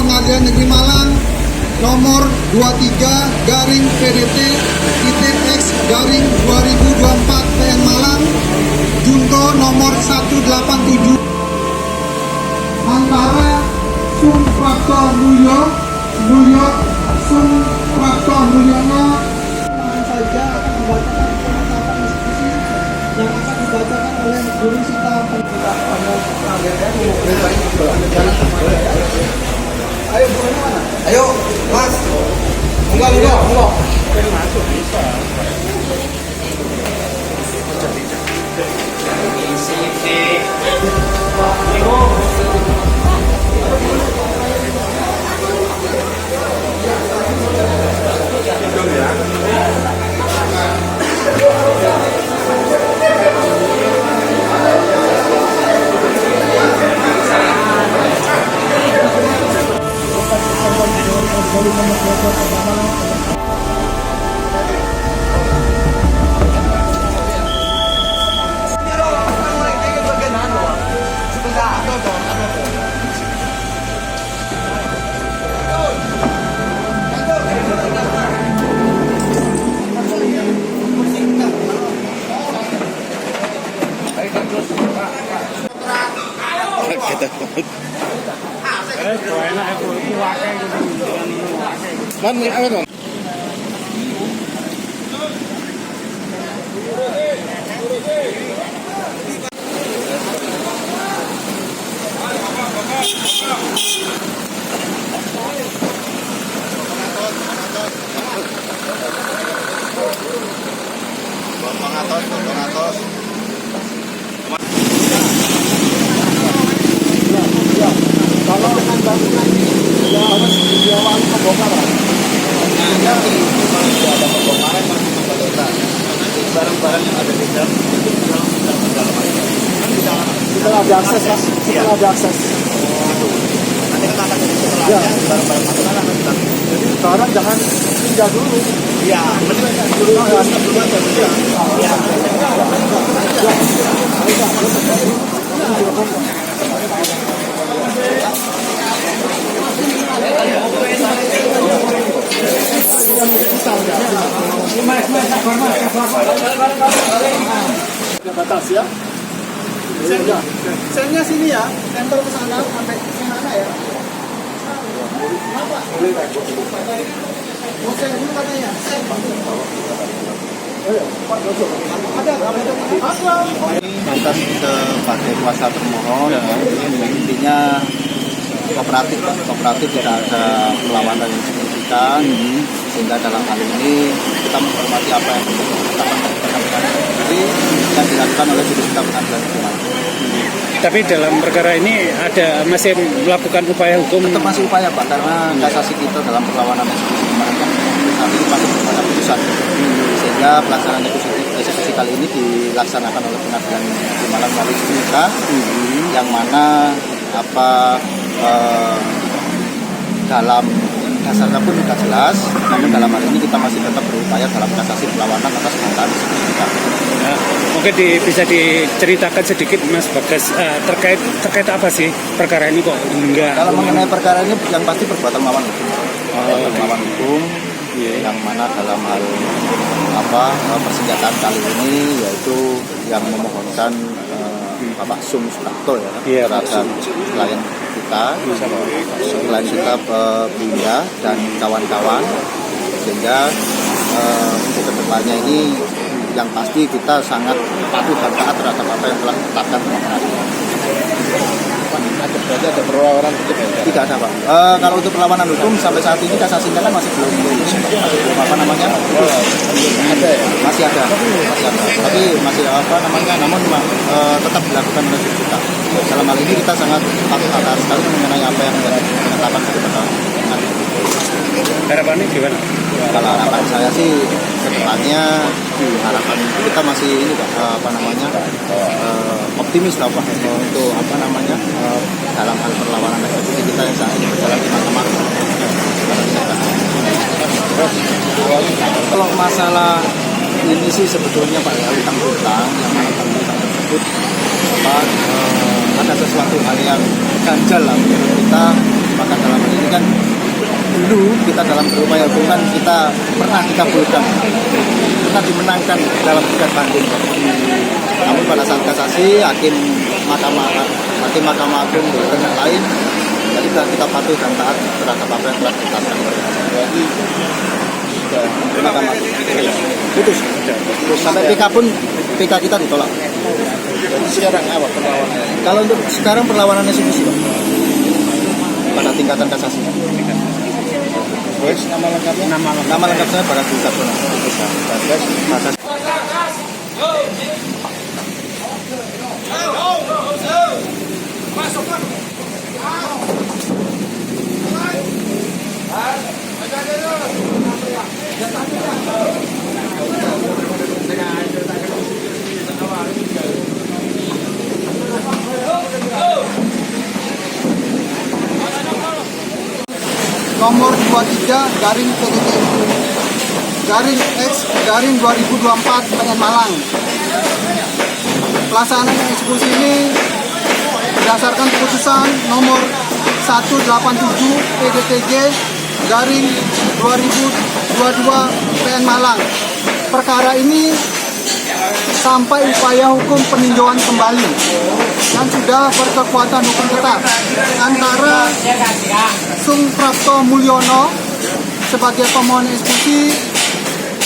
Pengadilan Negeri Malang nomor 23-PDT-X-2024 PN Malang Junto nomor 187 antara Suprapto Mulyo Suprapto Mulyono langsung saja akan membacakan penetapan institusi yang akan dibacakan oleh Guru Sita Ayo, Mas. Enggak. Masuk bisa. Kalau dengan bangunan ini ya harus diawali pembongkaran. Nah, kalau tidak ada pembongkaran masih pembagian. Barang-barang yang ada di dalam itu setelah ada akses, Mas. Setelah ada akses. Nanti kita akan jadi setelahnya barang-barang makanan akan kita. Jadi barang jangan pindah dulu. Iya, mending dulu aja. Iya. Batas ya. Sennya sini ya, tempel ke sana sampai sana ya. Kenapa? Mau sen dulu katanya. Mantan sebagai kuasa termohon, intinya kooperatif tidak ada perlawanan yang signifikan, sehingga dalam hal ini kita menghormati apa yang dilakukan oleh Juru Sita Pengadilan Negeri Malang. Tapi dalam perkara ini ada masih melakukan upaya hukum? Tetap masih upaya Pak, karena kasasi kita dalam perlawanan eksekusi kemarin kan saat ini masih belum ada putusan, sehingga pelaksanaan eksekusi kali ini dilaksanakan oleh Pengadilan Negeri Malang melalui SMK, yang mana dalam dasarnya pun sudah jelas, namun dalam hal ini kita masih tetap berupaya dalam kasasi perlawanan atas pengadaan sertifikat. Nah, mungkin bisa diceritakan sedikit Mas Bagas terkait apa sih perkara ini kok enggak? Kalau mengenai perkara ini yang pasti perbuatan melawan hukum. Melawan hukum, yang mana dalam hal persenjataan kali ini yaitu yang memohonkan Bapak Sum Suprapto ya, terhadap klien kita Bunda dan kawan-kawan, sehingga untuk kedepannya ini yang pasti kita sangat patuh dan taat terhadap apa yang telah ditetapkan pengadilan. Berarti ada perlawanan hukum ya? Tidak ada Pak. Kalau untuk perlawanan hukum sampai saat ini kasasinya kan masih belum Ada ya? masih ada. Tapi masih namun tetap dilakukan oleh Juru Sita. Dalam hal ini kita sangat patuh sekali mengenai apa yang menjadi penetapan dari pengadilan. Harapannya gimana? Kalau harapan saya sih kedepannya harapan kita masih ini optimis lah Pak, untuk dalam hal perlawanan eksekusi kita yang saat ini berjalan di mahkamah. Kalau masalah ini sih sebetulnya Pak ya, utang piutang yang mana utang tersebut ada sesuatu hal yang ganjal lah menurut kita, maka dalam hal ini kan dulu kita dalam berupaya hukuman kita pernah dikabulkan, pernah dimenangkan dalam tingkat banding. Namun pada saat kasasi hakim Mahkamah Agung berkehendak lain, jadi kita patuh dan taat terhadap apa yang telah ditetapkan. Jadi Mahkamah putus. Sampai PK pun PK kita ditolak. Jadi sekarang apa perlawanan? Kalau untuk sekarang perlawanan eksekusi Pak, pada tingkatan kasasi. Terus nama lengkapnya? Nama lengkap saya pada tingkat kasasi. Nomor 23 garing PDTU garing X garing 2024 PN Malang. Pelaksanaan eksekusi ini berdasarkan keputusan nomor 187 PDTG garing 2022 PN Malang. Perkara ini sampai upaya hukum peninjauan kembali dan sudah berkekuatan hukum tetap antara Sung Prapto Mulyono sebagai pemohon eksekusi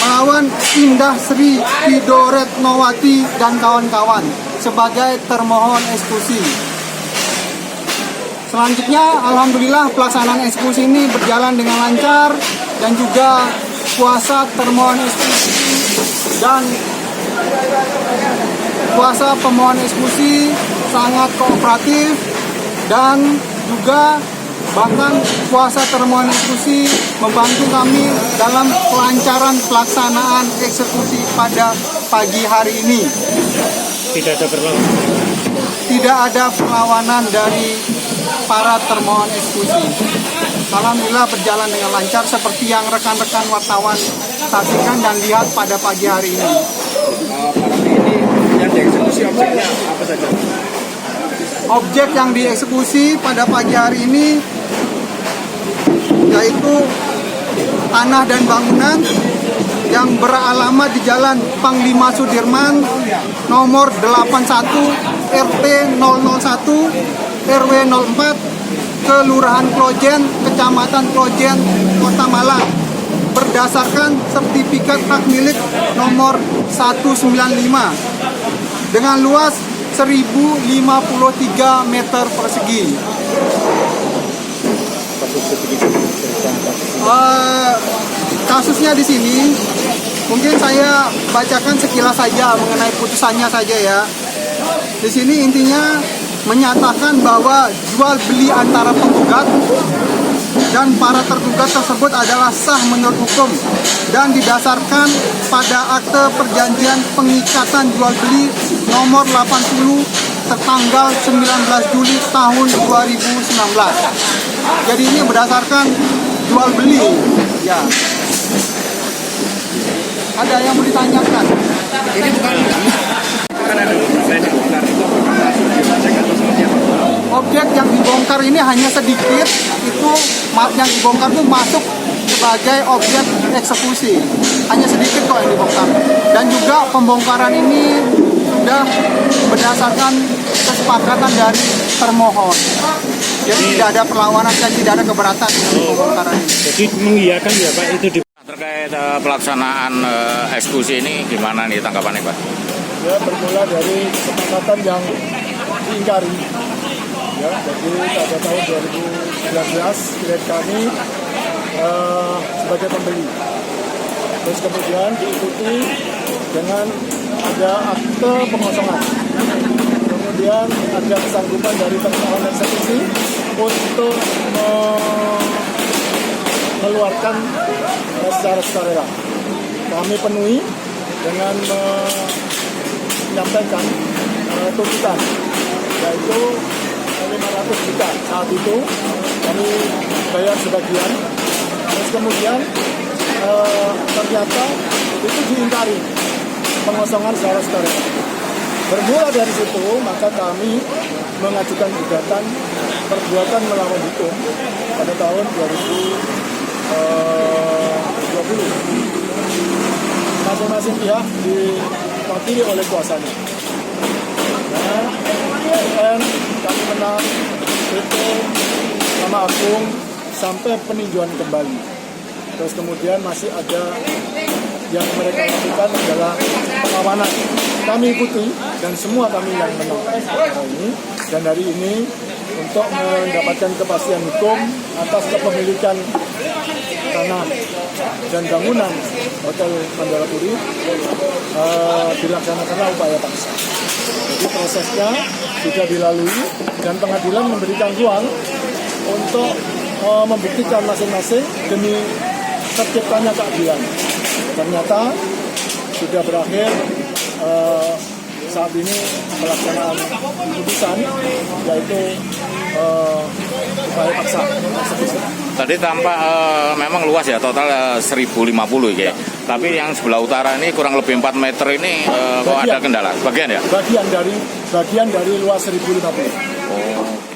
melawan Indah Sri Widoretnowati dan kawan-kawan sebagai termohon eksekusi. Selanjutnya, alhamdulillah pelaksanaan eksekusi ini berjalan dengan lancar dan juga kuasa termohon eksekusi dan kuasa pemohon eksekusi sangat kooperatif dan juga bahkan kuasa termohon eksekusi membantu kami dalam kelancaran pelaksanaan eksekusi pada pagi hari ini. Tidak ada perlawanan dari para termohon eksekusi. Alhamdulillah berjalan dengan lancar seperti yang rekan-rekan wartawan saksikan dan lihat pada pagi hari ini. Yang dieksekusi objeknya apa saja? Objek yang dieksekusi pada pagi hari ini yaitu tanah dan bangunan yang beralamat di Jalan Panglima Sudirman nomor 81 RT 001 RW 04 Kelurahan Klojen, Kecamatan Klojen, Kota Malang berdasarkan sertifikat hak milik nomor 195 dengan luas 1053 meter persegi. Kasusnya di sini mungkin saya bacakan sekilas saja mengenai putusannya saja ya. Di sini intinya menyatakan bahwa jual beli antara penggugat dan para tergugat tersebut adalah sah menurut hukum dan didasarkan pada akte perjanjian pengikatan jual beli nomor 80 tertanggal 19 Juli tahun 2019. Jadi ini berdasarkan jual beli ya. Ada yang mau ditanyakan? Ini bukan ada saya dibongkar itu apakah langsung dibacak atau seperti apa? Objek yang dibongkar ini hanya sedikit, itu yang dibongkar itu masuk sebagai objek eksekusi. Hanya sedikit kok yang dibongkar. Dan juga pembongkaran ini sudah berdasarkan kesepakatan dari termohon. Jadi tidak ada perlawanan dan tidak ada keberatan dengan pembongkaran ini. Jadi mengiyakan ya Pak itu di Terkait pelaksanaan eksekusi ini gimana nih tanggapannya Pak? Ya, bermula dari kesepakatan yang diingkari. Ya, jadi pada tahun 2019 klien kami sebagai pembeli. Terus kemudian diikuti dengan ada akte pengosongan. Kemudian ada kesanggupan dari termohon eksekusi untuk mengeluarkan secara sukarela. Kami penuhi dengan menyampaikan tuntutan yaitu 500 juta saat itu kami bayar sebagian. Terus kemudian ternyata itu diingkari pengosongan secara sukarela. Bermula dari situ maka kami mengajukan gugatan perbuatan melawan hukum pada tahun 2020. Masing-masing pihak diwakili oleh kuasanya. Nah, kemudian kami menang PT Mahkamah Agung sampai peninjauan kembali. Terus kemudian masih ada yang mereka lakukan adalah perlawanan. Kami ikuti dan semua kami yang menang ini. Dan hari ini untuk mendapatkan kepastian hukum atas kepemilikan tanah dan bangunan Hotel Mandala Puri dilaksanakanlah upaya paksa. Jadi prosesnya sudah dilalui dan pengadilan memberikan ruang untuk membuktikan masing-masing demi terciptanya keadilan. Ternyata sudah berakhir saat ini pelaksanaan putusan, yaitu upaya paksa eksekusi. Tadi tampak memang luas ya, total 1050 ya. Tapi yang sebelah utara ini kurang lebih 4 meter ini kok ada kendala? Bagian ya? Bagian dari luas 1050. Oh.